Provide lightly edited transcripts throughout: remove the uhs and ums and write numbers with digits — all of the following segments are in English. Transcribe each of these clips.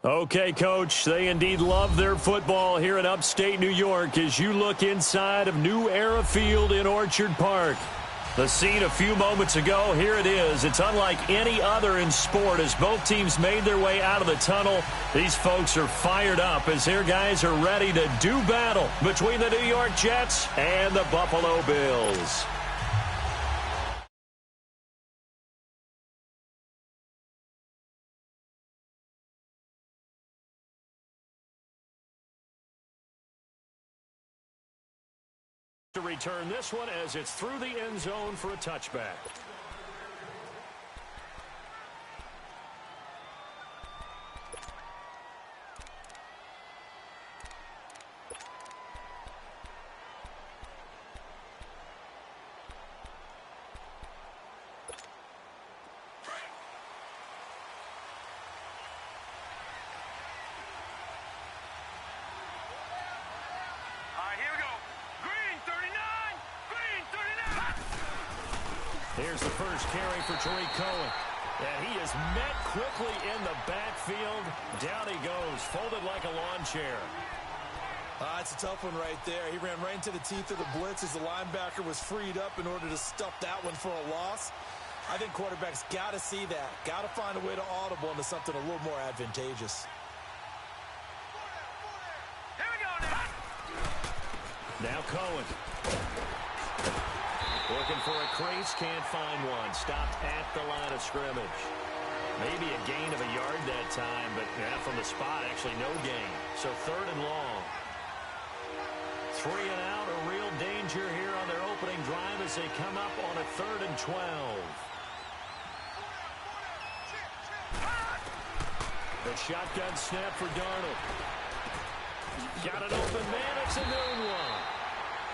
Okay, Coach, they indeed love their football here in upstate New York as you look inside of New Era Field in Orchard Park. The scene a few moments ago, here it is. It's unlike any other in sport as both teams made their way out of the tunnel. These folks are fired up as their guys are ready to do battle between the New York Jets and the Buffalo Bills. To return this one as it's through the end zone for a touchback. Here's the first carry for Tariq Cohen. And he is met quickly in the backfield. Down he goes, folded like a lawn chair. It's a tough one right there. He ran right into the teeth of the blitz as the linebacker was freed up in order to stuff that one for a loss. I think quarterbacks got to see that. Got to find a way to audible into something a little more advantageous. Here we go now. Now Cohen. Looking for a crease, can't find one. Stopped at the line of scrimmage. Maybe a gain of a yard that time, but from the spot, actually no gain. So 3rd and long. 3 and out, a real danger here on their opening drive as they come up on a 3rd and 12. The shotgun snap for Darnold. Got an open man, it's a noon one.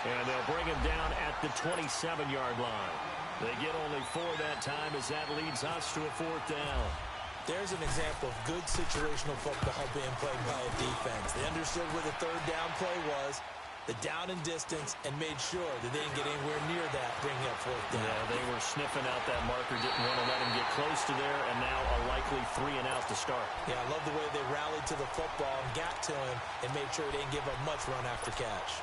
And they'll bring him down at the 27-yard line. They get only 4 that time as that leads us to a 4th down. There's an example of good situational football being played by a defense. They understood where the 3rd down play was, the down and distance, and made sure that they didn't get anywhere near that, bringing up 4th down. Yeah, they were sniffing out that marker, didn't want to let him get close to there, and now a likely 3 and out to start. Yeah, I love the way they rallied to the football and got to him and made sure they didn't give up much run after catch.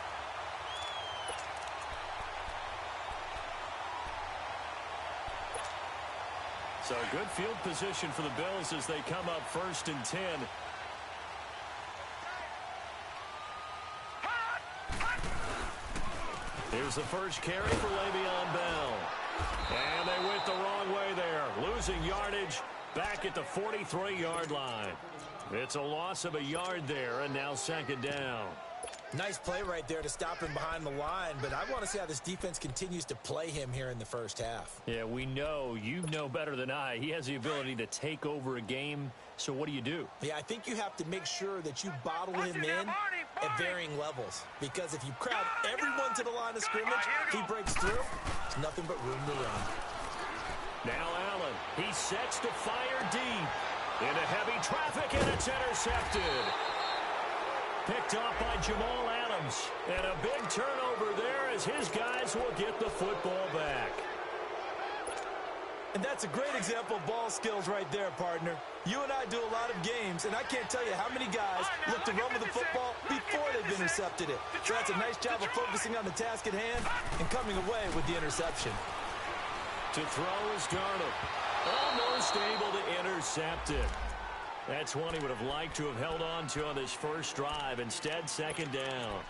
So good field position for the Bills as they come up 1st and 10. Here's the first carry for Le'Veon Bell. And they went the wrong way there. Losing yardage back at the 43-yard line. It's a loss of a yard there, and now 2nd down. Nice play right there to stop him behind the line, but I want to see how this defense continues to play him here in the first half. Yeah, we know, you know better than I, he has the ability to take over a game, so what do? Yeah, I think you have to make sure that you bottle him in at varying levels, because if you crowd everyone to the line of scrimmage, he breaks through, there's nothing but room to run. Now Allen, he sets to fire deep into heavy traffic, and it's intercepted. Picked off by Jamal Adams. And a big turnover there as his guys will get the football back. And that's a great example of ball skills right there, partner. You and I do a lot of games, and I can't tell you how many guys look to run with the football before they've intercepted it. So that's a nice job of focusing on the task at hand and coming away with the interception. To throw is Darnold. Almost able to intercept it. That's one he would have liked to have held on to on this first drive. Instead, 2nd down.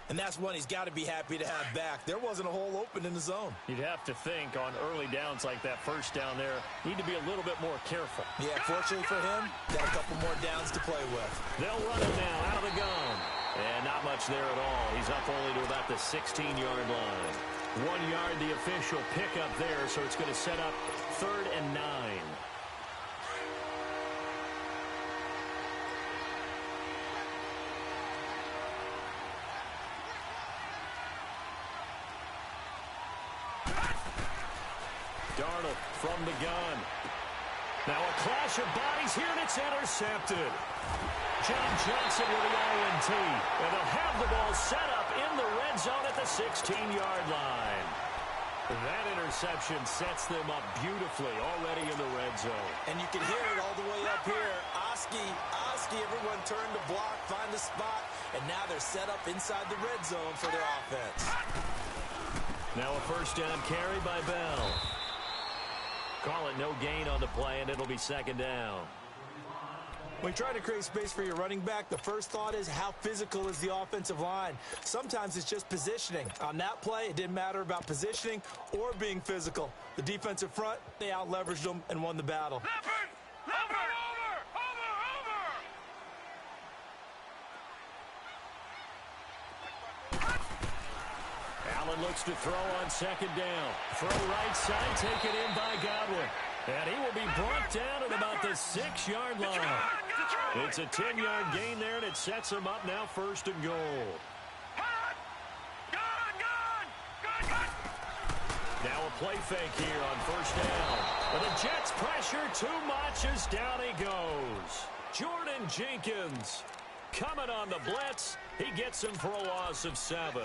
And that's one he's got to be happy to have back. There wasn't a hole open in the zone. You'd have to think on early downs like that first down there, need to be a little bit more careful. Yeah, fortunately for him, got a couple more downs to play with. They'll run it now out of the gun. And not much there at all. He's up only to about the 16-yard line. 1 yard, the official pickup there, so it's going to set up 3rd and 9. Darnold from the gun. Now a clash of bodies here, and it's intercepted. John Johnson with the INT. And they'll have the ball set up in the red zone at the 16-yard line. That interception sets them up beautifully already in the red zone. And you can hear it all the way up here. Oski, everyone turned to block, find the spot, and now they're set up inside the red zone for their offense. Now a first down carry by Bell. Call it no gain on the play, and it'll be second down. When you try to create space for your running back, the first thought is how physical is the offensive line. Sometimes it's just positioning. On that play, it didn't matter about positioning or being physical. The defensive front, they out-leveraged them and won the battle. Allen looks to throw on second down. Throw right side, taken in by Godwin. And he will be brought down at about the 6-yard line. It's a 10-yard gain there, and it sets him up now first and goal. Now a play fake here on first down. But the Jets pressure too much as down he goes. Jordan Jenkins coming on the blitz. He gets him for a loss of 7.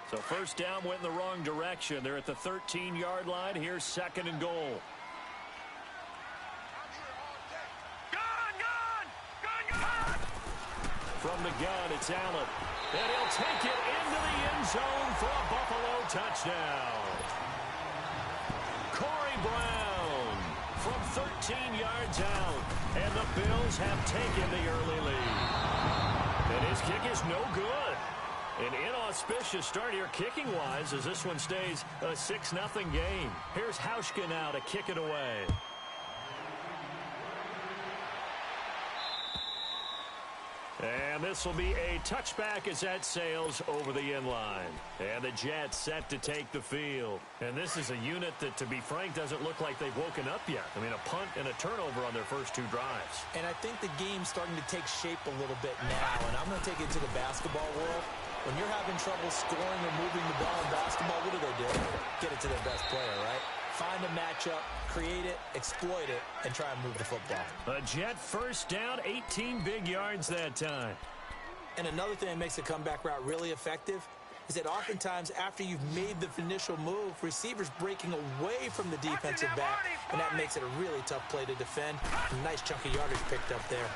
So first down went in the wrong direction. They're at the 13-yard line. Here's second and goal. From the gun, it's Allen. And he'll take it into the end zone for a Buffalo touchdown. Corey Brown from 13 yards out. And the Bills have taken the early lead. And his kick is no good. An inauspicious start here kicking-wise as this one stays a 6-0 game. Here's Hauschka now to kick it away. And this will be a touchback as that sails over the end line. And the Jets set to take the field. And this is a unit that, to be frank, doesn't look like they've woken up yet. I mean, a punt and a turnover on their first 2 drives. And I think the game's starting to take shape a little bit now. And I'm going to take it to the basketball world. When you're having trouble scoring or moving the ball in basketball, what do? Get it to their best player, right? Find a matchup, create it, exploit it, and try and move the football. A Jet first down, 18 big yards that time. And another thing that makes the comeback route really effective is that oftentimes after you've made the initial move, receivers breaking away from the defensive back, and that makes it a really tough play to defend. A nice chunk of yardage picked up there.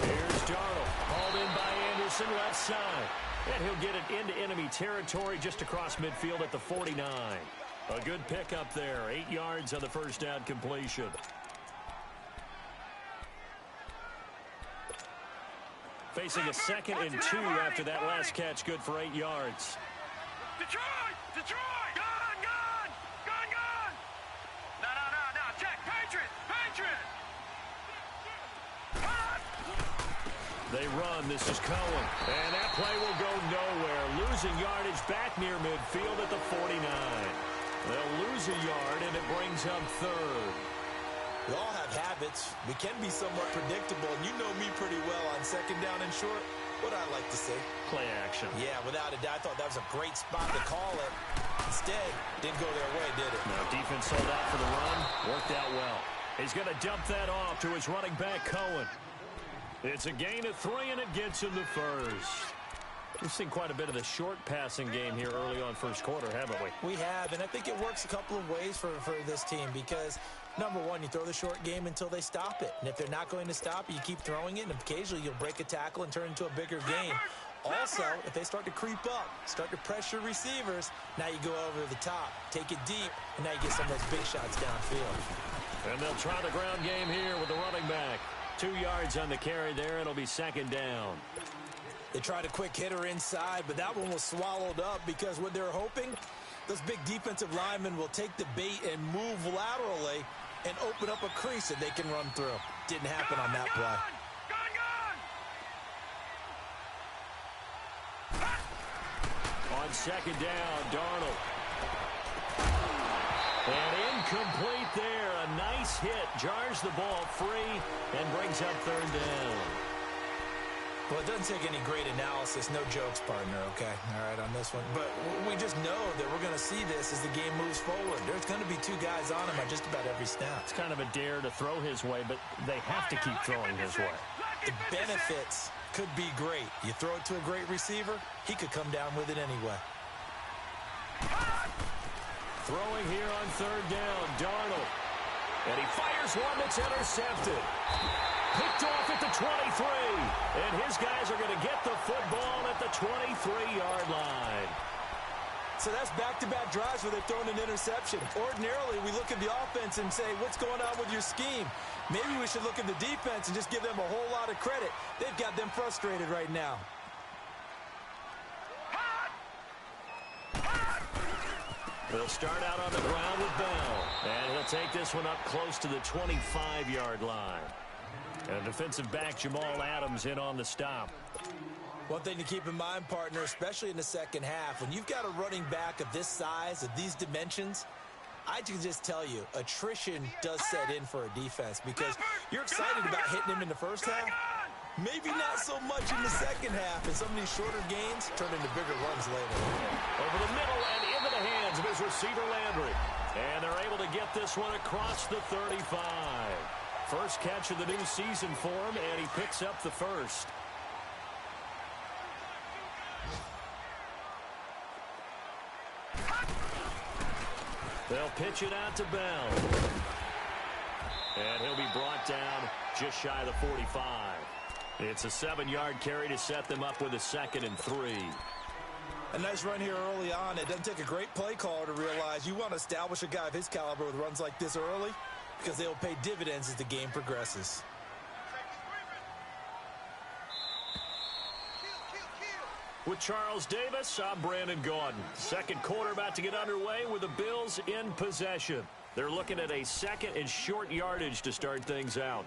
Here's Darnold, hauled in by Anderson, left side. And he'll get it into enemy territory just across midfield at the 49. A good pickup there, 8 yards on the first down completion. Facing a 2nd and 2 after that last catch, good for 8 yards. Detroit! Gun! No, check, Patriot! They run. This is Cohen. And that play will go nowhere. Losing yardage back near midfield at the 49. They'll lose a yard, and it brings up 3rd. We all have habits. We can be somewhat predictable, and you know me pretty well on second down and short. What I like to say? Play action. Yeah, without a doubt. I thought that was a great spot to call it. Instead, didn't go their way, did it? No, defense sold out for the run. Worked out well. He's going to dump that off to his running back, Cohen. It's a gain of 3, and it gets him the first. We've seen quite a bit of the short passing game here early on first quarter, haven't we? We have, and I think it works a couple of ways for this team because, number one, you throw the short game until they stop it. And if they're not going to stop it, you keep throwing it, and occasionally you'll break a tackle and turn it into a bigger game. Also, if they start to creep up, start to pressure receivers, now you go over the top, take it deep, and now you get some of those big shots downfield. And they'll try the ground game here with the running back. 2 yards on the carry there. It'll be second down. They tried a quick hitter inside, but that one was swallowed up because what they're hoping, those big defensive linemen will take the bait and move laterally and open up a crease that they can run through. Didn't happen on that play. On second down, Darnold. And incomplete there. A nice hit. Jars the ball free and brings up third down. Well, it doesn't take any great analysis. No jokes, partner, okay? All right, on this one. But we just know that we're going to see this as the game moves forward. There's going to be 2 guys on him at just about every snap. It's kind of a dare to throw his way, but they have to keep throwing his way. The benefits could be great. You throw it to a great receiver, he could come down with it anyway. Throwing here on third down, Darnold. And he fires one that's intercepted. Picked off at the 23. And his guys are going to get the football at the 23-yard line. So that's back-to-back drives where they've thrown an interception. Ordinarily, we look at the offense and say, what's going on with your scheme? Maybe we should look at the defense and just give them a whole lot of credit. They've got them frustrated right now. They'll start out on the ground with Bell. And he'll take this one up close to the 25-yard line. And defensive back Jamal Adams in on the stop. One thing to keep in mind, partner, especially in the second half, when you've got a running back of this size, of these dimensions, I can just tell you, attrition does set in for a defense because you're excited about hitting him in the first half. Maybe not so much in the second half, and some of these shorter gains turn into bigger runs later. Over the middle and into the hands of his receiver Landry. And they're able to get this one across the 35. First catch of the new season for him, and he picks up the first. They'll pitch it out to Bell. And he'll be brought down just shy of the 45. It's a 7-yard carry to set them up with a 2nd and 3. A nice run here early on. It doesn't take a great play caller to realize you want to establish a guy of his caliber with runs like this early because they'll pay dividends as the game progresses. With Charles Davis, I'm Brandon Gaudin. Second quarter about to get underway with the Bills in possession. They're looking at a 2nd and short yardage to start things out.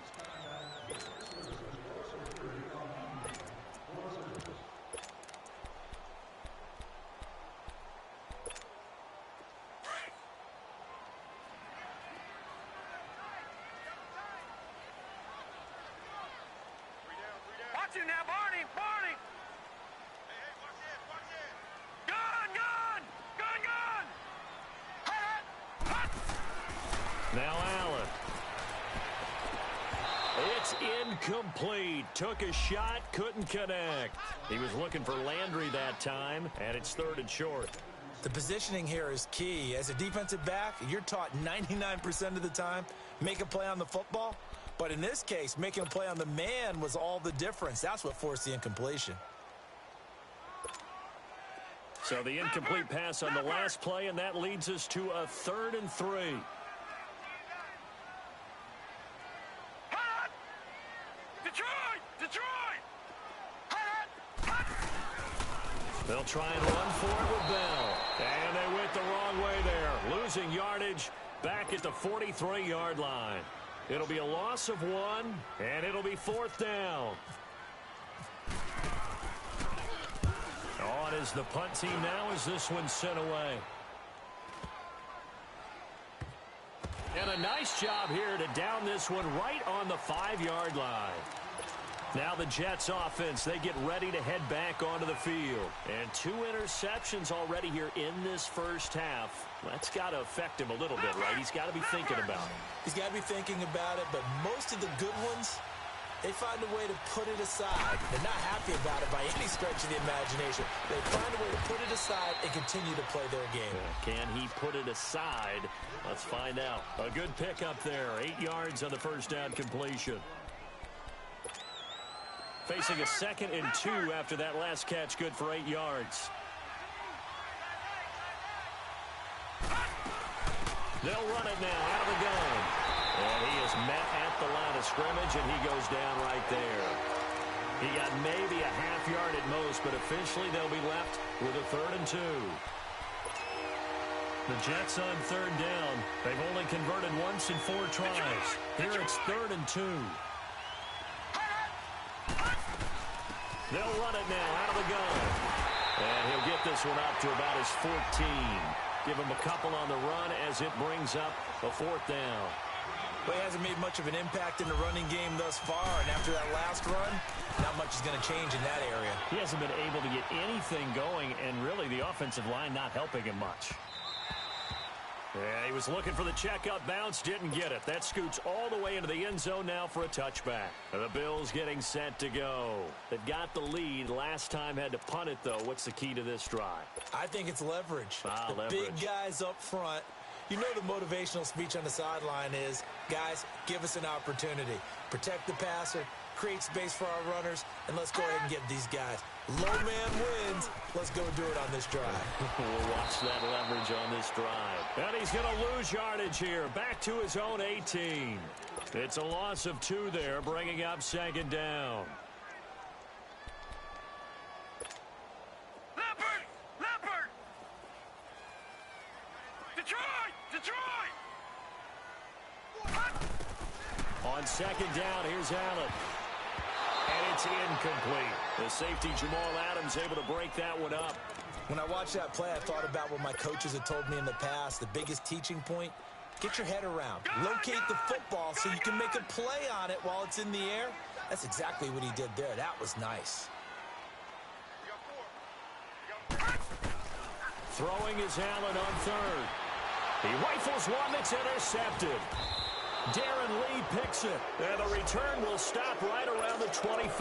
Watch it now, Barney! Barney! Now Allen. It's incomplete. Took a shot, couldn't connect. He was looking for Landry that time, and it's 3rd and short. The positioning here is key. As a defensive back, you're taught 99% of the time, make a play on the football. But in this case, making a play on the man was all the difference. That's what forced the incompletion. So the incomplete pass on the last play, and that leads us to a 3rd and 3. Detroit! Detroit! They'll try and run for it with Bell. And they went the wrong way there. Losing yardage back at the 43-yard line. It'll be a loss of 1, and it'll be 4th down. On is the punt team now as this one's sent away. And a nice job here to down this one right on the 5-yard line. Now the Jets offense, they get ready to head back onto the field. And 2 interceptions already here in this first half. That's got to affect him a little bit, right? He's got to be thinking about it. He's got to be thinking about it, but most of the good ones, they find a way to put it aside. They're not happy about it by any stretch of the imagination. They find a way to put it aside and continue to play their game. Can he put it aside? Let's find out. A good pickup there. 8 yards on the first down completion. Facing a 2nd and 2 after that last catch, good for 8 yards. They'll run it now out of the gun. And he is met at the line of scrimmage, and he goes down right there. He got maybe a half yard at most, but officially they'll be left with a 3rd and 2. The Jets on 3rd down. They've only converted once in 4 tries. Here it's 3rd and 2. They'll run it now out of the gun. And he'll get this one up to about his 14. Give him a couple on the run as it brings up a 4th down. Well, he hasn't made much of an impact in the running game thus far, and after that last run, not much is going to change in that area. He hasn't been able to get anything going, and really the offensive line not helping him much. Yeah, he was looking for the checkup bounce, didn't get it. That scoots all the way into the end zone now for a touchback. The Bills getting set to go. They've got the lead. Last time had to punt it, though. What's the key to this drive? I think it's leverage. Leverage. Big guys up front. You know the motivational speech on the sideline is, guys, give us an opportunity. Protect the passer, create space for our runners, and let's go ahead and get these guys. Low man wins. Let's go do it on this drive. We'll watch that leverage on this drive. And he's going to lose yardage here. Back to his own 18. It's a loss of 2 there, bringing up second down. Leopard! Detroit! On second down, here's Allen. And it's incomplete. The safety, Jamal Adams, able to break that one up. When I watched that play, I thought about what my coaches had told me in the past. The biggest teaching point, get your head around. Locate the football so you can make a play on it while it's in the air. That's exactly what he did there. That was nice. Throwing is Allen on third. He rifles one that's intercepted. Darren Lee picks it. And the return will stop right around the 25.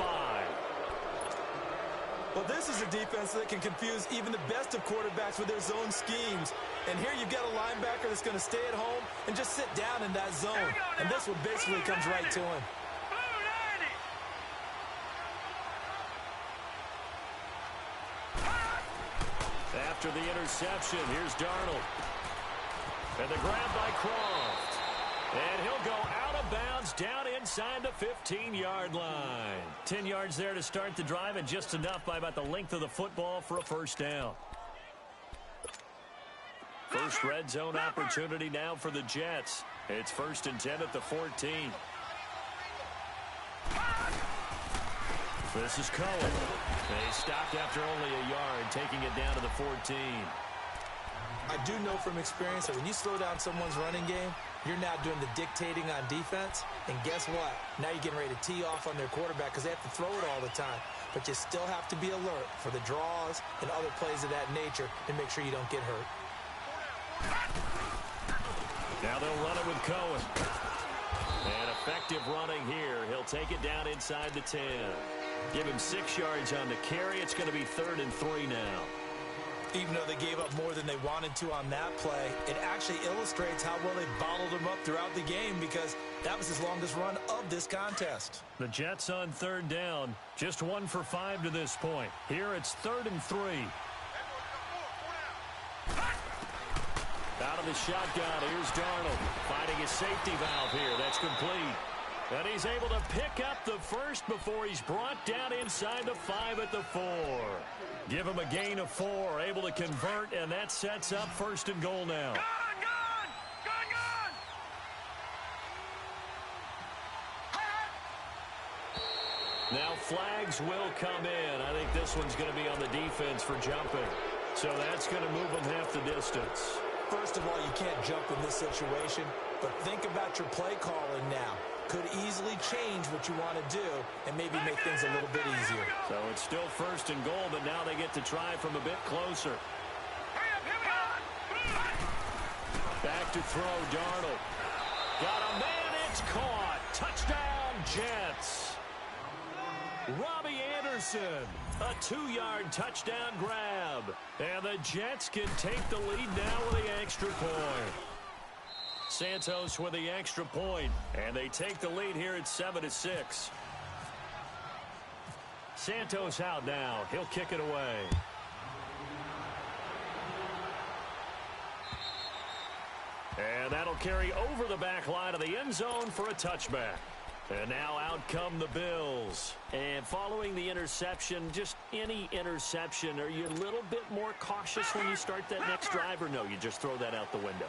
Well, this is a defense that can confuse even the best of quarterbacks with their zone schemes. And here you've got a linebacker that's going to stay at home and just sit down in that zone. And this one basically comes right to him. After the interception, here's Darnold. And the grab by Croft. And he'll go out of bounds down inside the 15-yard line. 10 yards there to start the drive, and just enough by about the length of the football for a first down. First red zone opportunity now for the Jets. It's 1st and 10 at the 14. This is Cohen. They stopped after only a yard, taking it down to the 14. I do know from experience that when you slow down someone's running game, you're now doing the dictating on defense. And guess what? Now you're getting ready to tee off on their quarterback because they have to throw it all the time. But you still have to be alert for the draws and other plays of that nature and make sure you don't get hurt. Now they'll run it with Cohen. And effective running here. He'll take it down inside the 10. Give him 6 yards on the carry. It's going to be 3rd and 3 now. Even though they gave up more than they wanted to on that play, it actually illustrates how well they bottled him up throughout the game because that was his longest run of this contest. The Jets on 3rd down, just 1 for 5 to this point. Here it's 3rd and 3. Out of the shotgun, here's Darnold finding his safety valve here. That's complete. And he's able to pick up the first before he's brought down inside the 5 at the 4. Give him a gain of 4, able to convert, and that sets up 1st and goal now. Gone! Now flags will come in. I think this one's going to be on the defense for jumping. So that's going to move them half the distance. First of all, you can't jump in this situation, but think about your play calling now. Could easily change what you want to do and maybe make things a little bit easier. So it's still 1st and goal, but now they get to try from a bit closer. Back to throw, Darnold. Got a man, it's caught. Touchdown, Jets. Robbie Anderson, a 2-yard touchdown grab. And the Jets can take the lead now with the extra point. Santos with the extra point, and they take the lead here at 7-6. Santos out now. He'll kick it away. And that'll carry over the back line of the end zone for a touchback. And now out come the Bills. And following the interception, just any interception, are you a little bit more cautious when you start that next drive, or no, you just throw that out the window?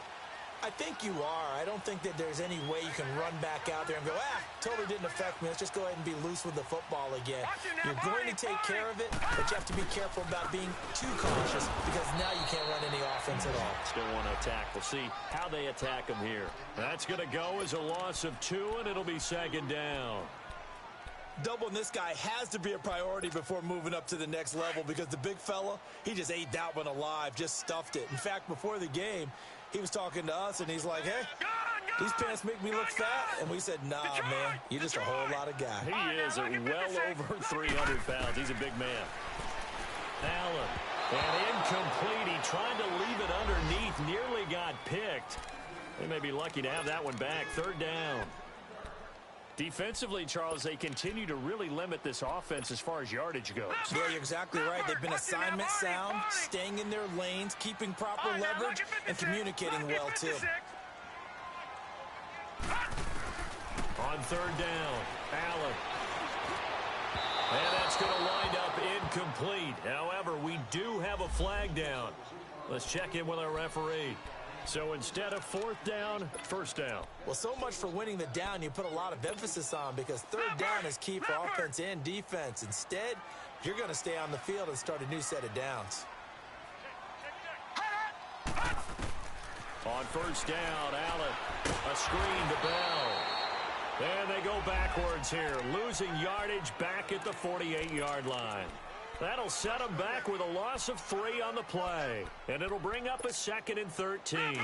I think you are. I don't think that there's any way you can run back out there and go, totally didn't affect me. Let's just go ahead and be loose with the football again. You're going to take care of it, but you have to be careful about being too cautious because now you can't run any offense at all. Still want to attack. We'll see how they attack them here. That's going to go as a loss of 2, and it'll be 2nd down. Doubling this guy has to be a priority before moving up to the next level because the big fella, he just ate that one alive, just stuffed it. In fact, before the game, He was talking to us, and he's like, hey, these pants make me look fat. And we said, nah, man, you're just a whole lot of guy. He is well over 300 pounds. He's a big man. Allen, and incomplete. He tried to leave it underneath, nearly got picked. They may be lucky to have that one back. Third down. Defensively, Charles, they continue to really limit this offense as far as yardage goes. Yeah, you're exactly right. They've been assignment sound, staying in their lanes, keeping proper leverage, and communicating well, too. On third down, Allen. And that's going to wind up incomplete. However, we do have a flag down. Let's check in with our referee. So instead of fourth down, first down. Well, so much for winning the down you put a lot of emphasis on, because third down is key for offense and defense. Instead, you're going to stay on the field and start a new set of downs. On first down, Allen, a screen to Bell. And they go backwards here, losing yardage back at the 48-yard line. That'll set them back with a loss of 3 on the play. And it'll bring up a 2nd and 13.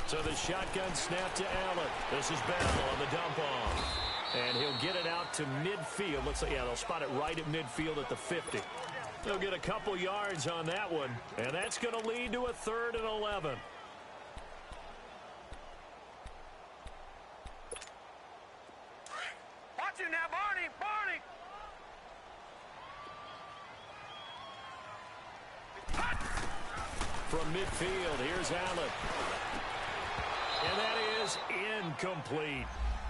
So the shotgun snap to Allen. This is Bell on the dump off. And he'll get it out to midfield. Looks like, yeah, they'll spot it right at midfield at the 50. They'll get a couple yards on that one. And that's going to lead to a 3rd and 11. Watch it now, Barney! From midfield, here's Allen. And that is incomplete.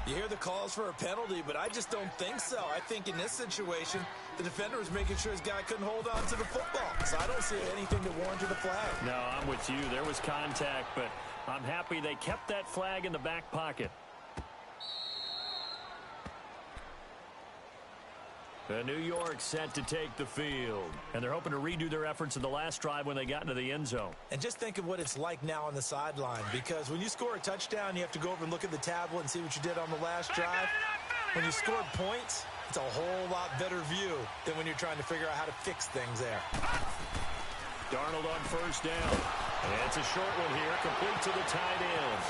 You hear the calls for a penalty, but I just don't think so. I think in this situation, the defender was making sure his guy couldn't hold on to the football. So I don't see anything to warrant the flag. No, I'm with you. There was contact, but I'm happy they kept that flag in the back pocket. New York set to take the field. And they're hoping to redo their efforts in the last drive when they got into the end zone. And just think of what it's like now on the sideline. Because when you score a touchdown, you have to go over and look at the tablet and see what you did on the last drive. When you scored points, it's a whole lot better view than when you're trying to figure out how to fix things there. Darnold on first down. And it's a short one here, complete to the tight end.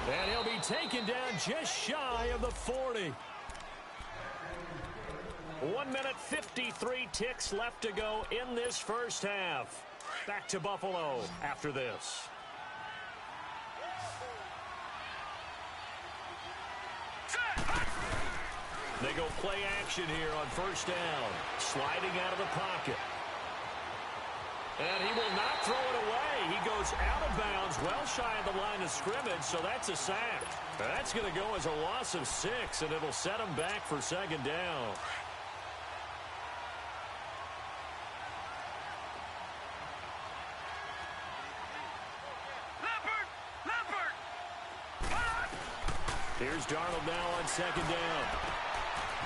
And he'll be taken down just shy of the 40. 1 minute 53 ticks left to go in this first half. Back to Buffalo after this. They go play action here on first down. Sliding out of the pocket. And he will not throw it away. He goes out of bounds, well shy of the line of scrimmage, so that's a sack. That's going to go as a loss of 6, and it'll set him back for second down. Here's Darnold now on second down.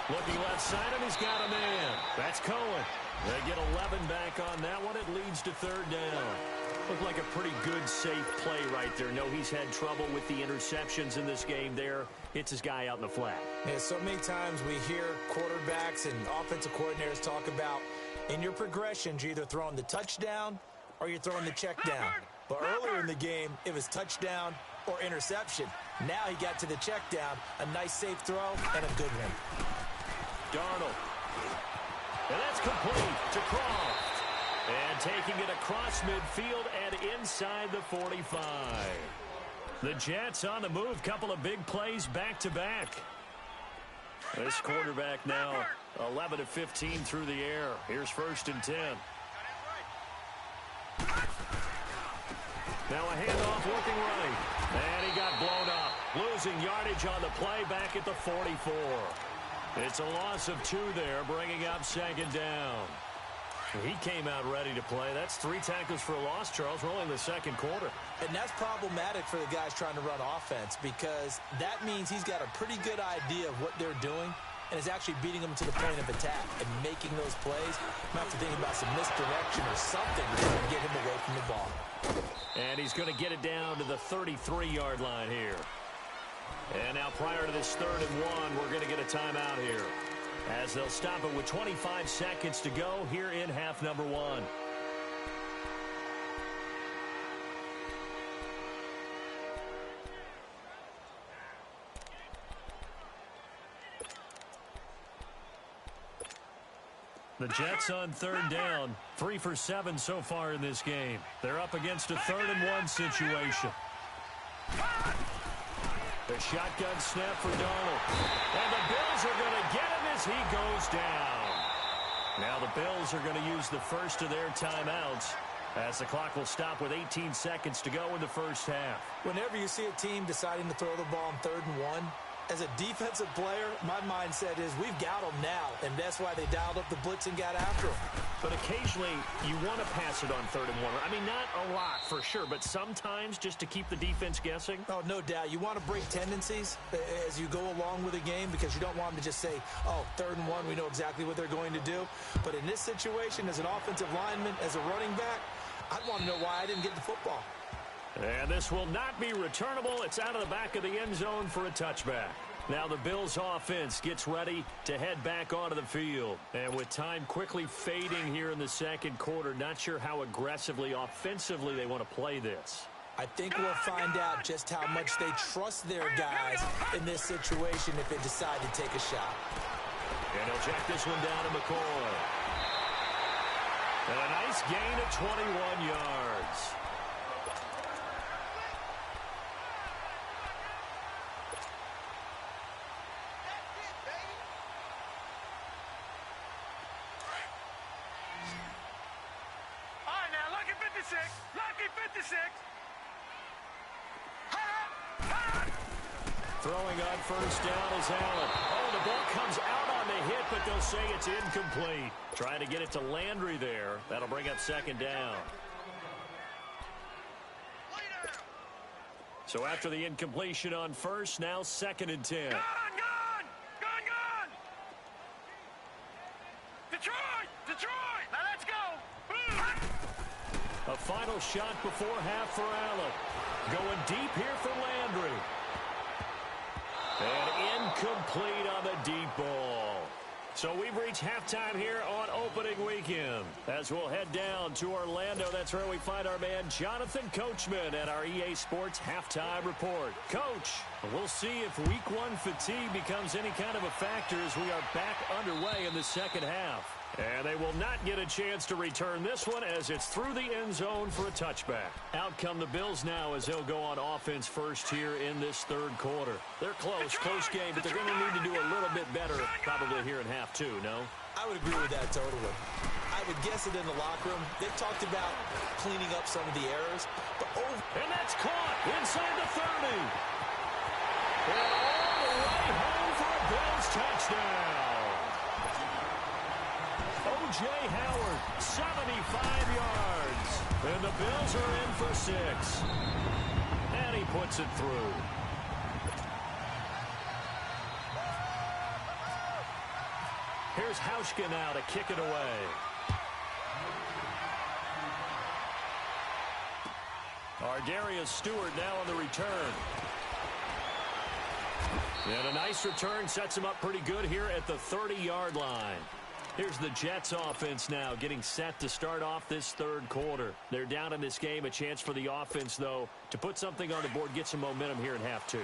Looking left side, and he's got a man. That's Cohen. They get 11 back on that one. It leads to third down. Looked like a pretty good, safe play right there. No, he's had trouble with the interceptions in this game there. Hits his guy out in the flat. Yeah, so many times we hear quarterbacks and offensive coordinators talk about in your progressions, you're either throwing the touchdown or you're throwing the check down. But earlier in the game, it was touchdown or interception. Now he got to the check down, a nice safe throw, and a good one. Darnold. And that's complete to Croft. And taking it across midfield and inside the 45. The Jets on the move. Couple of big plays back-to-back. This quarterback now 11 of 15 through the air. Here's first and 10. Now a handoff working right. And he got blown up. Losing yardage on the play back at the 44. It's a loss of 2 there, bringing up second down. He came out ready to play. That's 3 tackles for a loss, Charles. We're only in the second quarter. And that's problematic for the guys trying to run offense, because that means he's got a pretty good idea of what they're doing and is actually beating them to the point of attack and making those plays. Might have to think about some misdirection or something to try to get him away from the ball. And And he's going to get it down to the 33-yard line here. And now prior to this 3rd and 1, we're going to get a timeout here, as they'll stop it with 25 seconds to go here in half number 1. The Jets on 3rd down, 3 for 7 so far in this game. They're up against a 3rd and 1 situation. The shotgun snap for Donald. And the Bills are going to get him as he goes down. Now the Bills are going to use the first of their timeouts, as the clock will stop with 18 seconds to go in the first half. Whenever you see a team deciding to throw the ball on 3rd and 1, as a defensive player, my mindset is we've got them now, and that's why they dialed up the blitz and got after them. But occasionally, you want to pass it on 3rd and 1. I mean, not a lot for sure, but sometimes just to keep the defense guessing. Oh, no doubt. You want to break tendencies as you go along with a game, because you don't want them to just say, oh, 3rd and 1, we know exactly what they're going to do. But in this situation, as an offensive lineman, as a running back, I'd want to know why I didn't get the football. And this will not be returnable. It's out of the back of the end zone for a touchback. Now the Bills offense gets ready to head back onto the field. And with time quickly fading here in the second quarter, not sure how aggressively, offensively they want to play this. I think we'll find out just how much they trust their guys in this situation if they decide to take a shot. And he'll check this one down to McCoy. And a nice gain of 21 yards. Lucky 56. Throwing on first down is Allen. Oh, the ball comes out on the hit, but they'll say it's incomplete. Trying to get it to Landry there. That'll bring up 2nd down. So after the incompletion on first, now 2nd and 10. Gone! Detroit! Now let's go! A final shot before half for Allen. Going deep here for Landry. And incomplete on the deep ball. So we've reached halftime here on opening weekend. As we'll head down to Orlando, that's where we find our man Jonathan Coachman at our EA Sports Halftime Report. Coach, we'll see if Week 1 fatigue becomes any kind of a factor as we are back underway in the second half. And they will not get a chance to return this one as it's through the end zone for a touchback. Out come the Bills now as they'll go on offense first here in this third quarter. They're close game, but they're going to need to do a little bit better probably here in half 2, no? I would agree with that totally. I would guess it in the locker room. They've talked about cleaning up some of the errors. But and that's caught inside the 30. And all the way home for a Bills touchdown. O.J. Howard, 75 yards. And the Bills are in for 6. And he puts it through. Here's Hauschka now to kick it away. Ardarius Stewart now on the return. And a nice return sets him up pretty good here at the 30-yard line. Here's the Jets offense now getting set to start off this third quarter. They're down in this game. A chance for the offense, though, to put something on the board, get some momentum here in half 2.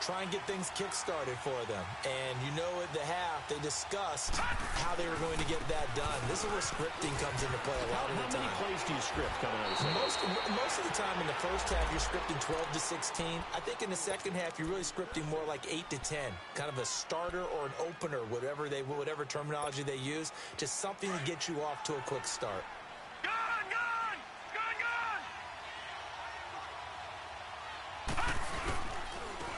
Try and get things kick-started for them. And you know at the half, they discussed how they were going to get that done. This is where scripting comes into play a lot of the time. How many plays do you script coming out of the second? Most of the time in the first half, you're scripting 12 to 16. I think in the second half, you're really scripting more like 8 to 10. Kind of a starter or an opener, whatever terminology they use. Just something to get you off to a quick start.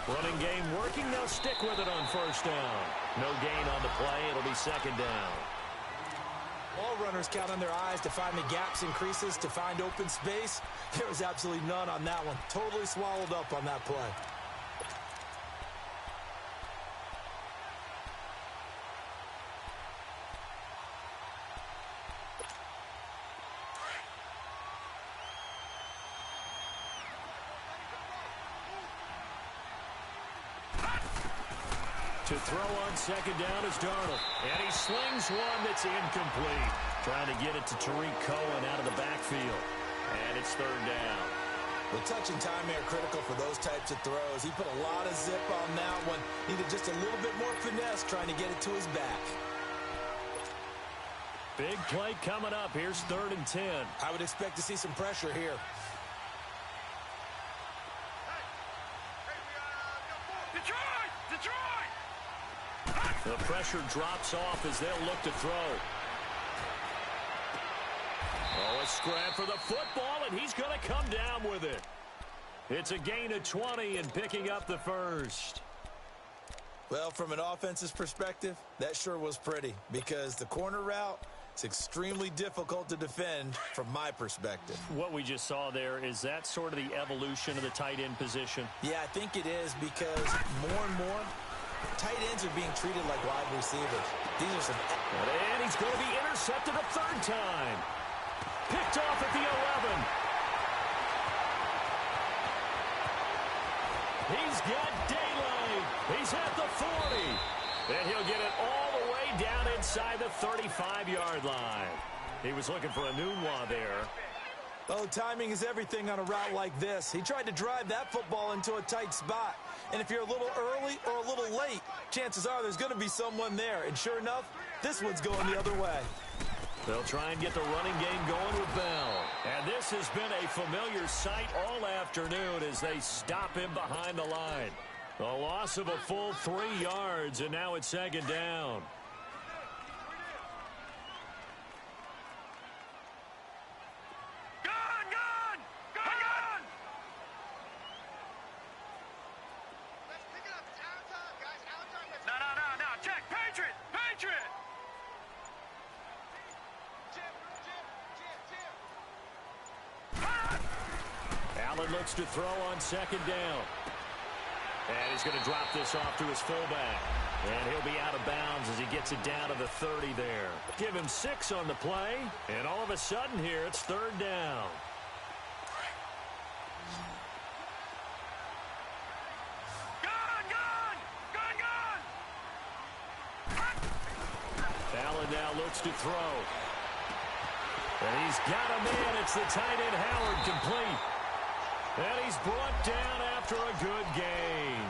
Running game working. They'll stick with it on first down. No gain on the play. It'll be second down. All runners count on their eyes to find the gaps and creases, to find open space. There was absolutely none on that one. Totally swallowed up on that play. To throw on second down is Darnold. And he slings one that's incomplete. Trying to get it to Tariq Cohen out of the backfield. And it's third down. The touch and timing are critical for those types of throws. He put a lot of zip on that one. Needed just a little bit more finesse trying to get it to his back. Big play coming up. Here's 3rd and 10. I would expect to see some pressure here. The pressure drops off as they'll look to throw. Oh, a scrap for the football, and he's going to come down with it. It's a gain of 20 and picking up the first. Well, from an offensive perspective, that sure was pretty because the corner route is extremely difficult to defend from my perspective. What we just saw there, is that sort of the evolution of the tight end position? Yeah, I think it is because more and more tight ends are being treated like wide receivers. These are some... And he's going to be intercepted a 3rd time. Picked off at the 11. He's got daylight. He's at the 40. And he'll get it all the way down inside the 35-yard line. He was looking for a Nunwa there. Oh, timing is everything on a route like this. He tried to drive that football into a tight spot. And if you're a little early or a little late, chances are there's going to be someone there. And sure enough, this one's going the other way. They'll try and get the running game going with Bell. And this has been a familiar sight all afternoon as they stop him behind the line. A loss of a full 3 yards, and now it's 2nd down. Looks to throw on 2nd down. And he's going to drop this off to his fullback. And he'll be out of bounds as he gets it down to the 30 there. Give him 6 on the play. And all of a sudden here, it's 3rd down. Allen now looks to throw. And he's got a man. It's the tight end Howard, complete. And he's brought down after a good gain.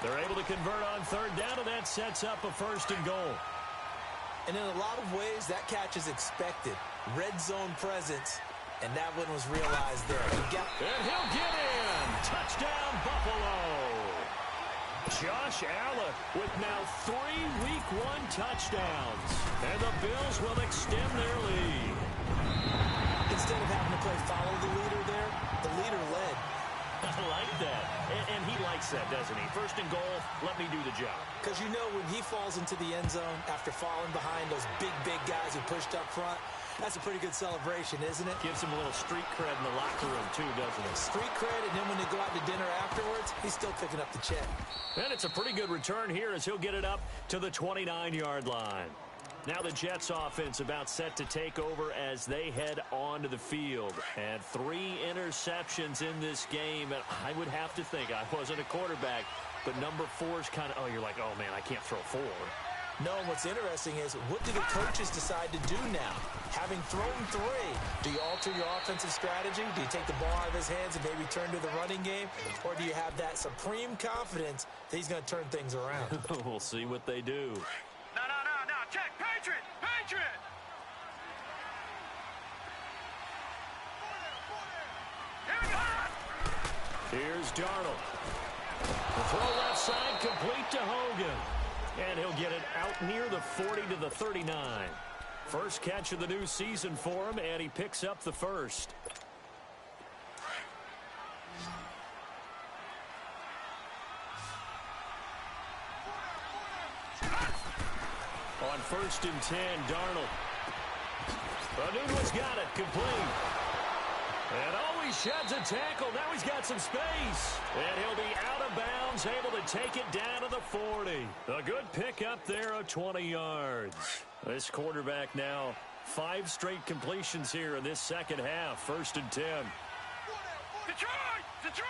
They're able to convert on 3rd down, and that sets up a 1st and goal. And in a lot of ways, that catch is expected. Red zone presence, and that one was realized there. And he'll get in. Touchdown, Buffalo. Josh Allen with now 3 Week 1 touchdowns. And the Bills will extend their lead. Instead of having to play follow the leader there, the leader led. I like that. And he likes that, doesn't he? 1st and goal, let me do the job. Because you know when he falls into the end zone after falling behind those big guys who pushed up front, that's a pretty good celebration, isn't it? Gives him a little street cred in the locker room, too, doesn't it? Street cred, and then when they go out to dinner afterwards, he's still picking up the check. And it's a pretty good return here as he'll get it up to the 29-yard line. Now the Jets offense about set to take over as they head onto the field. And 3 interceptions in this game. And I would have to think, I wasn't a quarterback, but number 4 is kind of, oh, you're like, oh, man, I can't throw 4. No, and what's interesting is, what do the coaches decide to do now? Having thrown 3, do you alter your offensive strategy? Do you take the ball out of his hands and maybe turn to the running game? Or do you have that supreme confidence that he's going to turn things around? We'll see what they do. No. Check. Patriot. Here's Darnold. The throw left side, complete to Hogan. And he'll get it out near the 40 to the 39. First catch of the new season for him, and he picks up the first. On 1st and 10, Darnold. Nunwa's got it, complete. And he sheds a tackle. Now he's got some space. And he'll be out of bounds, able to take it down to the 40. A good pickup there of 20 yards. This quarterback now 5 straight completions here in this second half. 1st and 10. Detroit!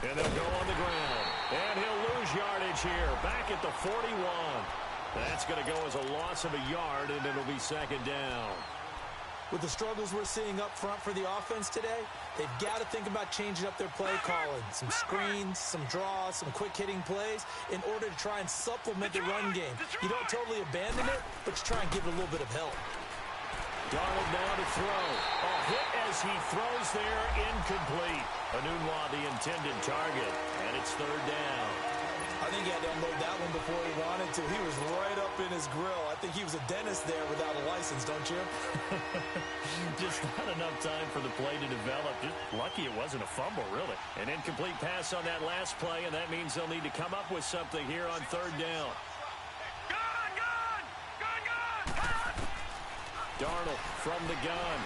And they'll go on the ground. And he'll lose yardage here, back at the 41. That's going to go as a loss of a yard, and it'll be second down. With the struggles we're seeing up front for the offense today, they've got to think about changing up their play calling. Some screens, some draws, some quick-hitting plays in order to try and supplement the run game. You don't totally abandon it, but you try and give it a little bit of help. Darnold now to throw. A hit as he throws there, incomplete. Anunwa the intended target, and it's third down. I think he had to unload that one before he wanted to. He was right up in his grill. I think he was a dentist there without a license, don't you? Just not enough time for the play to develop. Just lucky it wasn't a fumble, really. An incomplete pass on that last play, and that means they'll need to come up with something here on third down. Darnold from the gun.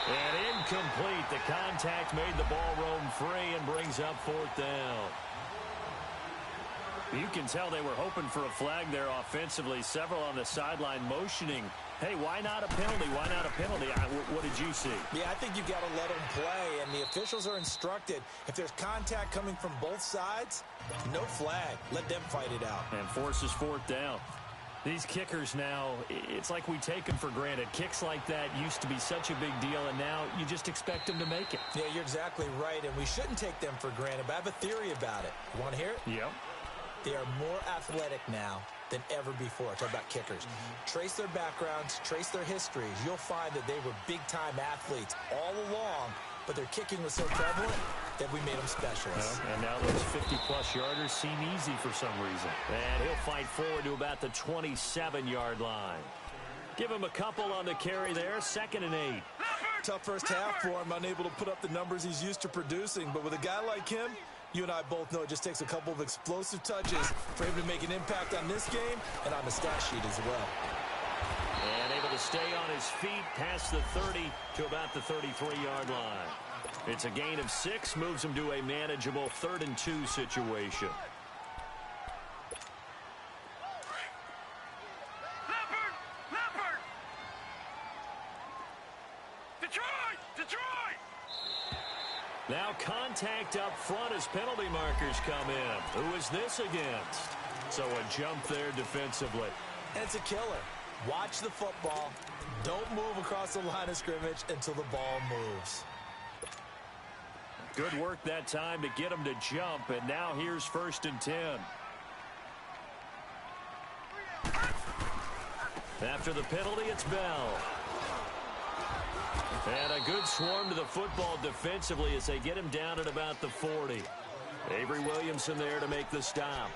And incomplete. The contact made the ball roam free and brings up fourth down. You can tell they were hoping for a flag there offensively. Several on the sideline motioning. Hey, why not a penalty? Why not a penalty? What did you see? Yeah, I think you've got to let them play, and the officials are instructed. If there's contact coming from both sides, no flag. Let them fight it out. And forces fourth down. These kickers now, it's like we take them for granted. Kicks like that used to be such a big deal, and now you just expect them to make it. Yeah, you're exactly right, and we shouldn't take them for granted, but I have a theory about it. You want to hear it? Yep. They are more athletic now than ever before. Talk about kickers. Trace their backgrounds, trace their histories. You'll find that they were big-time athletes all along, but their kicking was so prevalent that we made them specialists. And now those 50-plus yarders seem easy for some reason. And he'll fight forward to about the 27-yard line. Give him a couple on the carry there, 2nd and 8. Tough first half for him, unable to put up the numbers he's used to producing. But with a guy like him, you and I both know it just takes a couple of explosive touches for him to make an impact on this game and on the stat sheet as well. And able to stay on his feet past the 30 to about the 33-yard line. It's a gain of 6, moves him to a manageable 3rd and 2 situation. Leopard! Detroit! Now contact up front as penalty markers come in. Who is this against? So a jump there defensively. And it's a killer. Watch the football. Don't move across the line of scrimmage until the ball moves. Good work that time to get him to jump, and now here's 1st and 10. After the penalty, it's Bell. And a good swarm to the football defensively as they get him down at about the 40. Avery Williamson there to make the stop.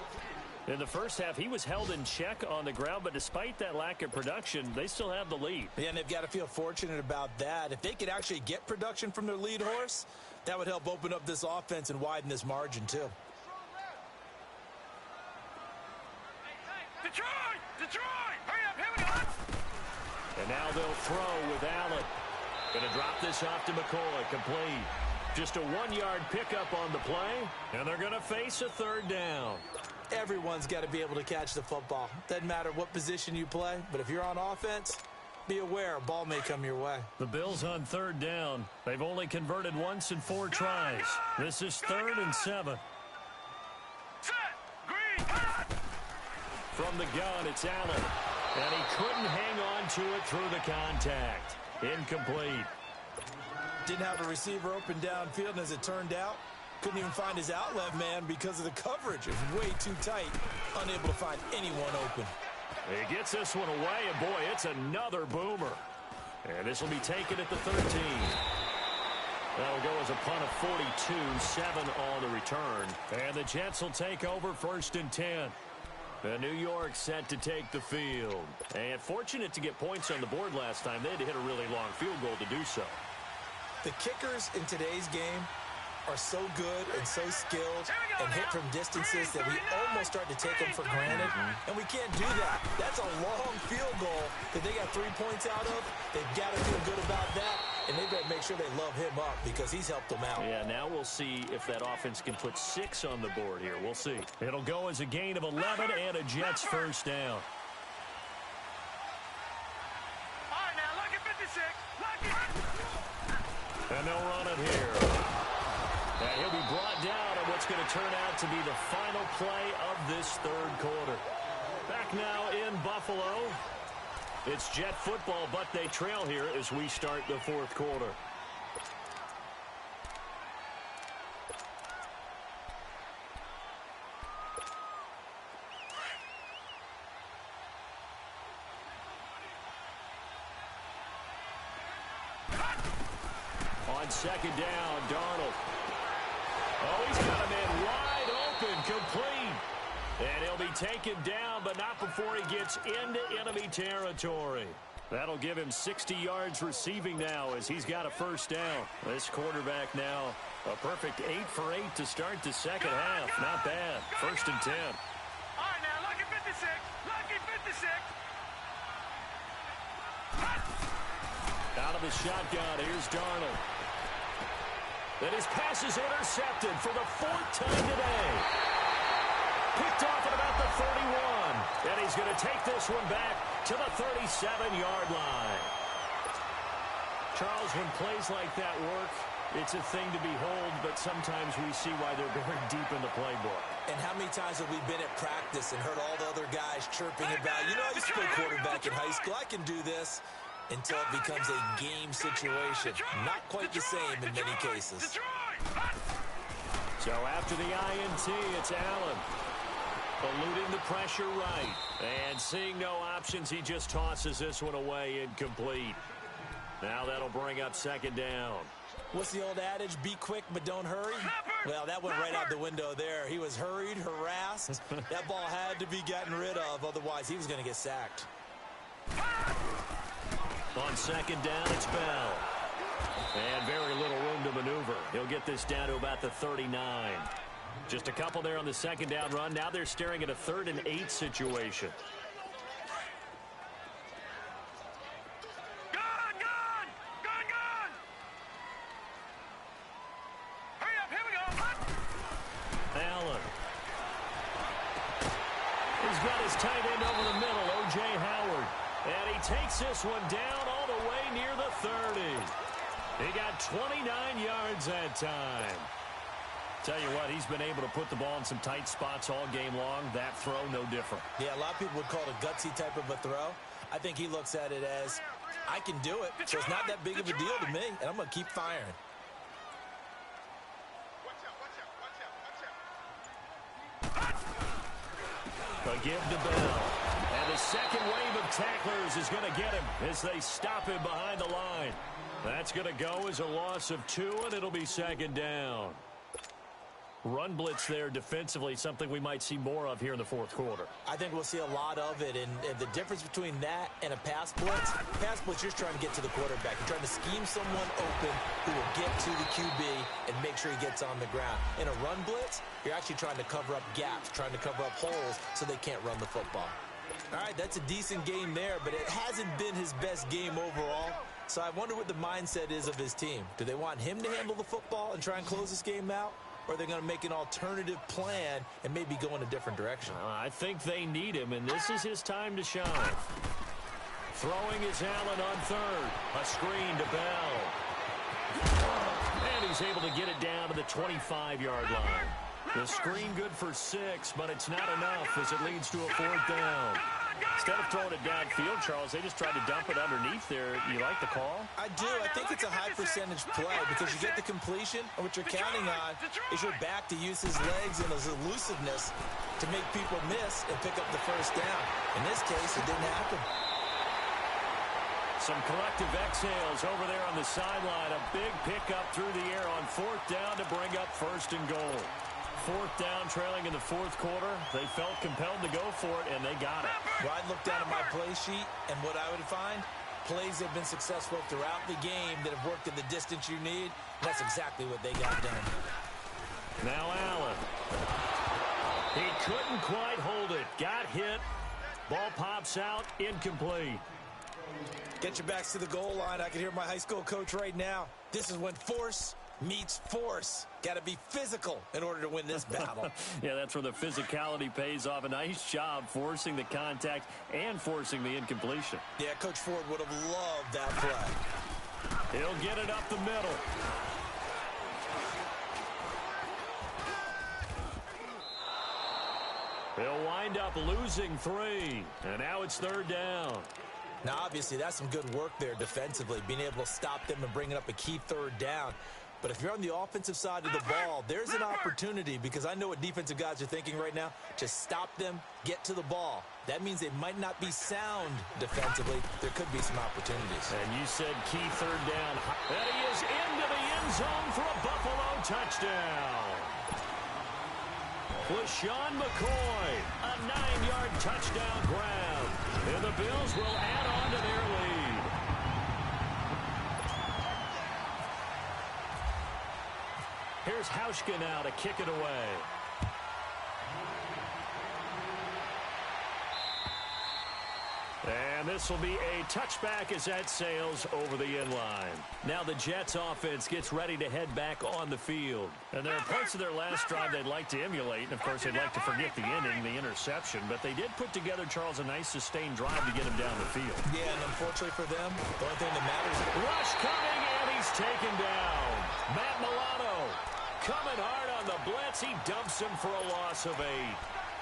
In the first half, he was held in check on the ground, but despite that lack of production, they still have the lead. Yeah, and they've got to feel fortunate about that. If they could actually get production from their lead horse, that would help open up this offense and widen this margin, too. Detroit! Hurry up, here we go! And now they'll throw with Allen. Going to drop this off to McCoy, complete. Just a 1-yard pickup on the play, and they're going to face a 3rd down. Everyone's got to be able to catch the football. Doesn't matter what position you play, but if you're on offense, be aware a ball may come your way. The Bills on 3rd down. They've only converted once in 4 tries. This is 3rd and 7. Set! Green! From the gun, it's Allen. And he couldn't hang on to it through the contact. Incomplete. Didn't have a receiver open downfield, and as it turned out, couldn't even find his outlet man because of the coverage. It was way too tight, unable to find anyone open. He gets this one away, and boy, it's another boomer. And this will be taken at the 13. That'll go as a punt of 42, 7 on the return. And the Jets will take over 1st and 10. New York set to take the field. And fortunate to get points on the board last time. They had to hit a really long field goal to do so. The kickers in today's game are so good and so skilled and hit from distances that we almost start to take them for granted. And we can't do that. That's a long field goal that they got 3 points out of. They've got to feel good about that, and they better make sure they love him up because he's helped them out. Yeah, now we'll see if that offense can put 6 on the board here. We'll see. It'll go as a gain of 11 and a Jets 1st down. All right, now, look at 56. Look at... And they'll run it here. And he'll be brought down on what's going to turn out to be the final play of this third quarter. Back now in Buffalo. It's Jet football, but they trail here as we start the fourth quarter. On second down, Darnold. Oh, he's got a man wide open, complete. And he'll be taken down, but not before he gets into enemy territory. That'll give him 60 yards receiving now as he's got a first down. This quarterback now, a perfect 8 for 8 to start the second half. Not bad. First and 10. All right, now, lucky 56. Lucky 56. Out of the shotgun, here's Darnold. And his pass is intercepted for the 4th time today. Picked off at about the 31. And he's going to take this one back to the 37-yard line. Charles, when plays like that work, it's a thing to behold, but sometimes we see why they're buried deep in the playbook. And how many times have we been at practice and heard all the other guys chirping about, you know, I used to play quarterback in high school. I can do this. Until it becomes a game situation. Not quite the same in many cases. So after the INT, it's Allen. Eluding the pressure right. And seeing no options, he just tosses this one away incomplete. Now that'll bring up second down. What's the old adage? Be quick, but don't hurry? Well, that went right out the window there. He was hurried, harassed. That ball had to be gotten rid of. Otherwise, he was going to get sacked. On second down, it's Bell. And very little room to maneuver. He'll get this down to about the 39. Just a couple there on the second down run. Now they're staring at a 3rd and 8 situation. Gun! Gun! Gun! Gun! Hurry up, here we go. Allen. He's got his tight end over the middle, O.J. Howard. And he takes this one down all the way near the 30. He got 29 yards that time. Tell you what, he's been able to put the ball in some tight spots all game long. That throw, no different. Yeah, a lot of people would call it a gutsy type of a throw. I think he looks at it as, I can do it, so it's not that big of a deal to me, and I'm going to keep firing. A give to Bell. And the second wave of tacklers is going to get him as they stop him behind the line. That's going to go as a loss of 2, and it'll be second down. Run blitz there defensively, something we might see more of here in the fourth quarter. I think we'll see a lot of it, and the difference between that and a pass blitz, you're just trying to get to the quarterback. You're trying to scheme someone open who will get to the QB and make sure he gets on the ground. In a run blitz, you're actually trying to cover up gaps, trying to cover up holes so they can't run the football. All right, that's a decent game there, but it hasn't been his best game overall. So I wonder what the mindset is of his team. Do they want him to handle the football and try and close this game out? Or are they going to make an alternative plan and maybe go in a different direction? I think they need him, and this is his time to shine. Throwing is Allen on 3rd. A screen to Bell. And he's able to get it down to the 25-yard line. The screen good for 6, but it's not enough as it leads to a 4th down. Instead of throwing it downfield, Charles, they just tried to dump it underneath there. You like the call? I do. I think it's a high-percentage play because you get the completion, and what you're counting on is your back to use his legs and his elusiveness to make people miss and pick up the first down. In this case, it didn't happen. Some collective exhales over there on the sideline. A big pickup through the air on 4th down to bring up 1st and goal. 4th down, trailing in the 4th quarter. They felt compelled to go for it, and they got it. Well, I'd look down at my play sheet, and what I would find, plays that have been successful throughout the game that have worked in the distance you need. That's exactly what they got done. Now Allen. He couldn't quite hold it. Got hit. Ball pops out. Incomplete. Get your backs to the goal line. I can hear my high school coach right now. This is when force meets force. Got to be physical in order to win this battle. Yeah, that's where the physicality pays off. A nice job forcing the contact and forcing the incompletion. Yeah, Coach Ford would have loved that play. He'll get it up the middle. They'll wind up losing 3, and now it's 3rd down. Now, obviously, that's some good work there defensively, being able to stop them and bringing up a key 3rd down. But if you're on the offensive side of the ball, there's an opportunity, because I know what defensive guys are thinking right now. Just stop them, get to the ball. That means they might not be sound defensively. There could be some opportunities. And you said key 3rd down. And he is into the end zone for a Buffalo touchdown. LaShawn McCoy, a 9-yard touchdown grab. And the Bills will add on to their lead. Here's Hauschka now to kick it away. And this will be a touchback as that sails over the end line. Now the Jets offense gets ready to head back on the field. And there are parts of their last drive they'd like to emulate. And, of course, they'd like to forget the inning, the interception. But they did put together, Charles, a nice sustained drive to get him down the field. Yeah, and unfortunately for them, the only thing that matters is... Rush coming, and he's taken down. Matt Milano coming hard on the blitz. He dumps him for a loss of 8.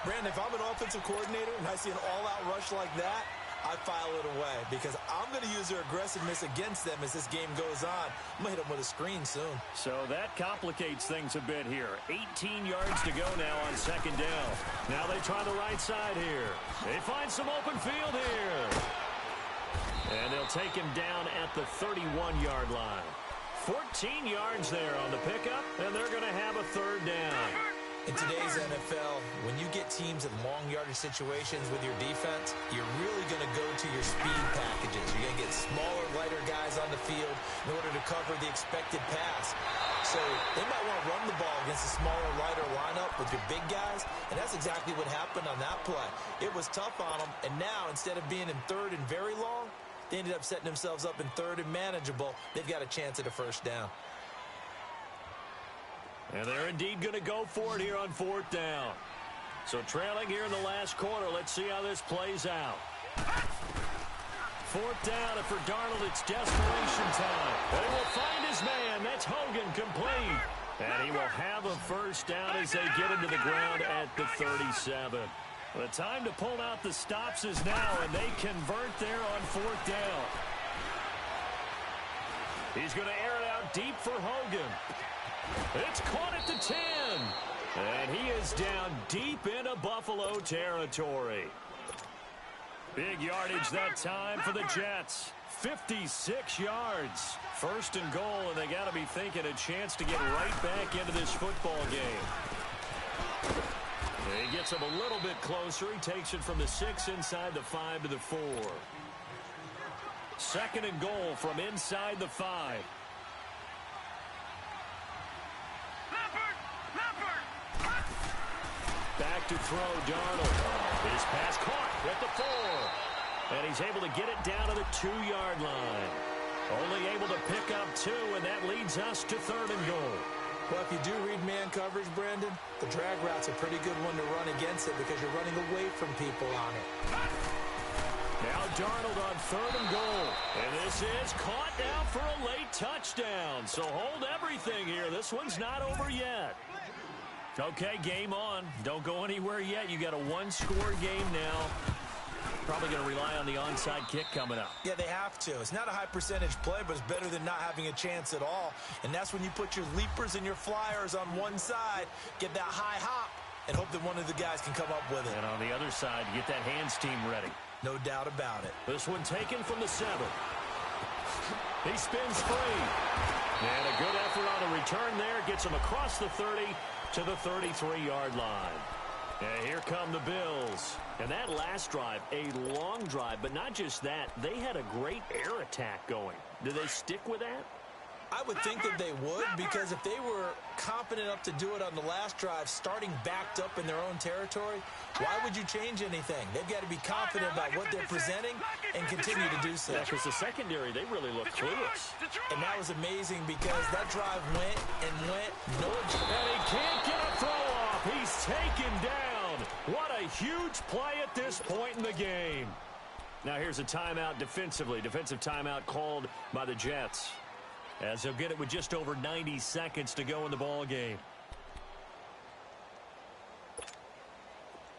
Brandon, if I'm an offensive coordinator and I see an all-out rush like that, I file it away, because I'm going to use their aggressiveness against them as this game goes on. I'm going to hit them with a screen soon. So that complicates things a bit here. 18 yards to go now on 2nd down. Now they try the right side here. They find some open field here. And they'll take him down at the 31-yard line. 14 yards there on the pickup, and they're going to have a 3rd down. In today's NFL, when you get teams in long yardage situations with your defense, you're really going to go to your speed packages. You're going to get smaller, lighter guys on the field in order to cover the expected pass. So they might want to run the ball against a smaller, lighter lineup with your big guys, and that's exactly what happened on that play. It was tough on them, and now instead of being in 3rd and very long, they ended up setting themselves up in 3rd and manageable. They've got a chance at a 1st down. And they're indeed going to go for it here on 4th down. So trailing here in the last quarter. Let's see how this plays out. 4th down, and for Darnold, it's desperation time. And he will find his man. That's Hogan, complete. And he will have a 1st down as they get into the ground at the 37. The time to pull out the stops is now, and they convert there on 4th down. He's going to air it out deep for Hogan. It's caught at the 10. And he is down deep into Buffalo territory. Big yardage that time for the Jets. 56 yards. 1st and goal, and they got to be thinking a chance to get right back into this football game. He gets him a little bit closer. He takes it from the 6 inside the 5 to the 4. 2nd and goal from inside the 5. Back to throw, Darnold. His pass caught at the 4. And he's able to get it down to the 2-yard line. Only able to pick up 2, and that leads us to 3rd and goal. Well, if you do read man coverage, Brandon, the drag route's a pretty good one to run against it because you're running away from people on it. Now Darnold on 3rd and goal. And this is caught now for a late touchdown. So hold everything here. This one's not over yet. Okay, game on. Don't go anywhere yet. You got a 1-score game now. Probably going to rely on the onside kick coming up. Yeah, they have to. It's not a high percentage play, but it's better than not having a chance at all. And that's when you put your leapers and your flyers on one side, get that high hop, and hope that one of the guys can come up with it. And on the other side, you get that hands team ready. No doubt about it. This one taken from the 7. He spins free. And a good effort on a return there. Gets him across the 30 to the 33-yard line. And here come the Bills. And that last drive, a long drive, but not just that. They had a great air attack going. Do they stick with that? I would think that they would, because if they were confident enough to do it on the last drive, starting backed up in their own territory, why would you change anything? They've got to be confident about what they're presenting and continue to do so. Yeah, because the secondary, they really look clueless. And that was amazing because that drive went and went. And he can't get a throw off. He's taken down. What a huge play at this point in the game. Now here's a timeout defensively. Defensive timeout called by the Jets, as they'll get it with just over 90 seconds to go in the ball game.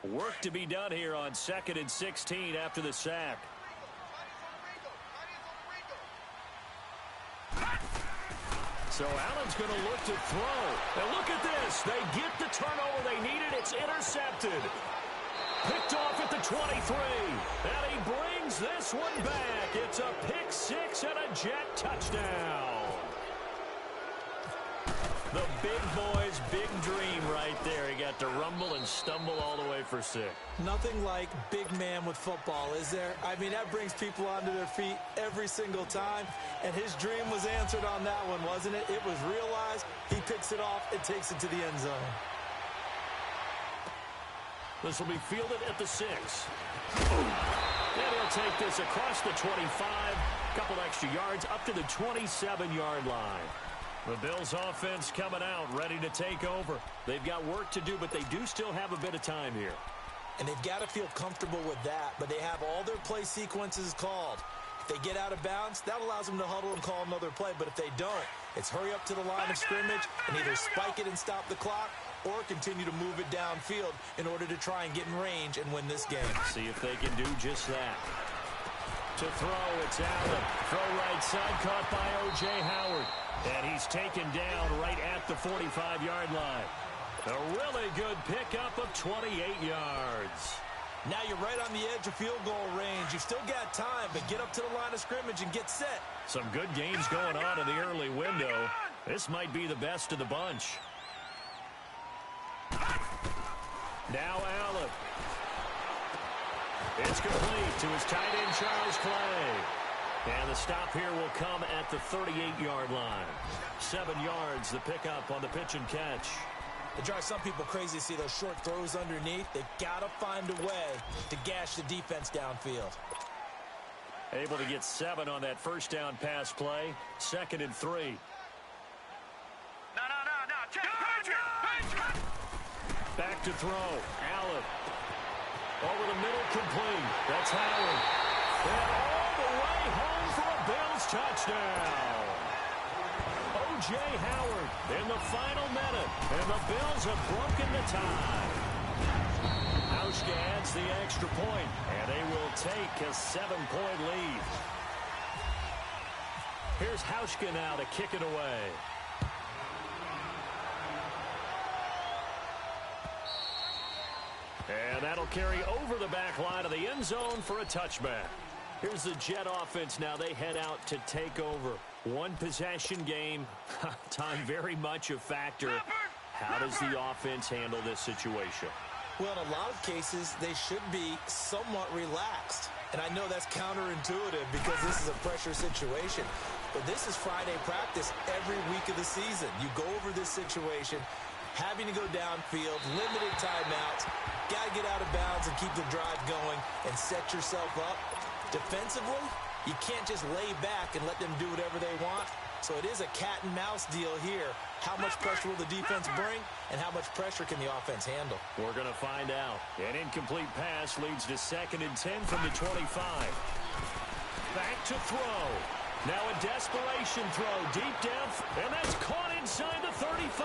Work to be done here on 2nd and 16 after the sack. So Allen's going to look to throw. And look at this. They get the turnover they needed. It's intercepted. Picked off at the 23. And he brings this one back. It's a pick six and a jet touchdown. The big boy's big dream right there. He got to rumble and stumble all the way for 6. Nothing like big man with football, is there? I mean, that brings people onto their feet every single time. And his dream was answered on that one, wasn't it? It was realized. He picks it off and takes it to the end zone. This will be fielded at the 6. And he'll take this across the 25. Couple extra yards up to the 27-yard line. The Bills offense coming out, ready to take over. They've got work to do, but they do still have a bit of time here. And they've got to feel comfortable with that, but they have all their play sequences called. If they get out of bounds, that allows them to huddle and call another play. But if they don't, it's hurry up to the line of scrimmage and either spike it and stop the clock or continue to move it downfield in order to try and get in range and win this game. See if they can do just that. To throw, it's Allen. Throw right side, caught by O.J. Howard. And he's taken down right at the 45-yard line. A really good pickup of 28 yards. Now you're right on the edge of field goal range. You've still got time, but get up to the line of scrimmage and get set. Some good games going on in the early window. This might be the best of the bunch. Now Allen. It's complete to his tight end, Charles Clay. And the stop here will come at the 38-yard line. 7 yards, the pickup on the pitch and catch. It drives some people crazy to see those short throws underneath. They've got to find a way to gash the defense downfield. Able to get 7 on that first down pass play. 2nd and 3. No. Back to throw. Allen. Over the middle, complete. That's Howard. And all the way home for a Bills touchdown. O.J. Howard in the final minute. And the Bills have broken the tie. Hauschka adds the extra point, and they will take a 7-point lead. Here's Hauschka now to kick it away. And that'll carry over the back line of the end zone for a touchback. Here's the Jet offense now. They head out to take over. One possession game. Time very much a factor. How does the offense handle this situation? Well, in a lot of cases, they should be somewhat relaxed. And I know that's counterintuitive because this is a pressure situation. But this is Friday practice every week of the season. You go over this situation, having to go downfield, limited timeouts, got to get out of bounds and keep the drive going and set yourself up. Defensively, you can't just lay back and let them do whatever they want. So it is a cat and mouse deal here. How much pressure will the defense bring, and how much pressure can the offense handle? We're going to find out. An incomplete pass leads to 2nd and 10 from the 25. Back to throw. Now a desperation throw deep down, and that's caught inside the 35.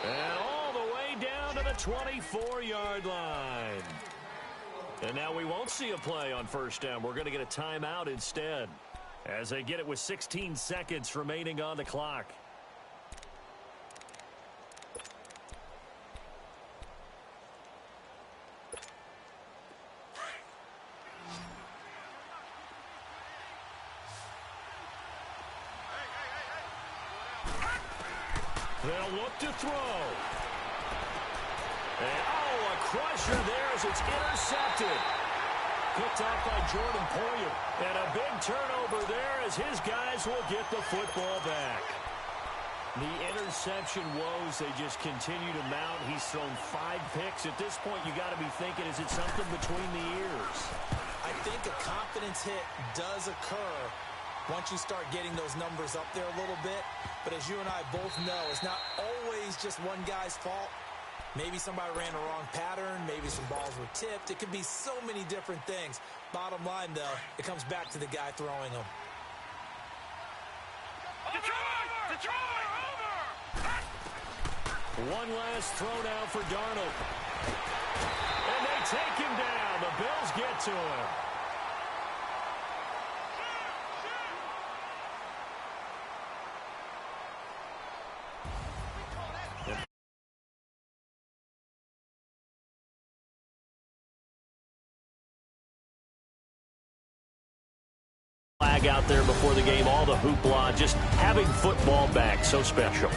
And all the way down to the 24-yard line. And now we won't see a play on first down. We're going to get a timeout instead, as they get it with 16 seconds remaining on the clock. They'll look to throw. And, a crusher there as it's intercepted. Picked off by Jordan Poyer. And a big turnover there as his guys will get the football back. The interception woes, they just continue to mount. He's thrown 5 picks. At this point, you got to be thinking, is it something between the ears? I think a confidence hit does occur once you start getting those numbers up there a little bit. But as you and I both know, it's not always just one guy's fault. Maybe somebody ran the wrong pattern. Maybe some balls were tipped. It could be so many different things. Bottom line, though, it comes back to the guy throwing them. Detroit! One last throw now for Darnold. And they take him down. The Bills get to him. Flag out there before the game, all the hoopla, just having football back, so special.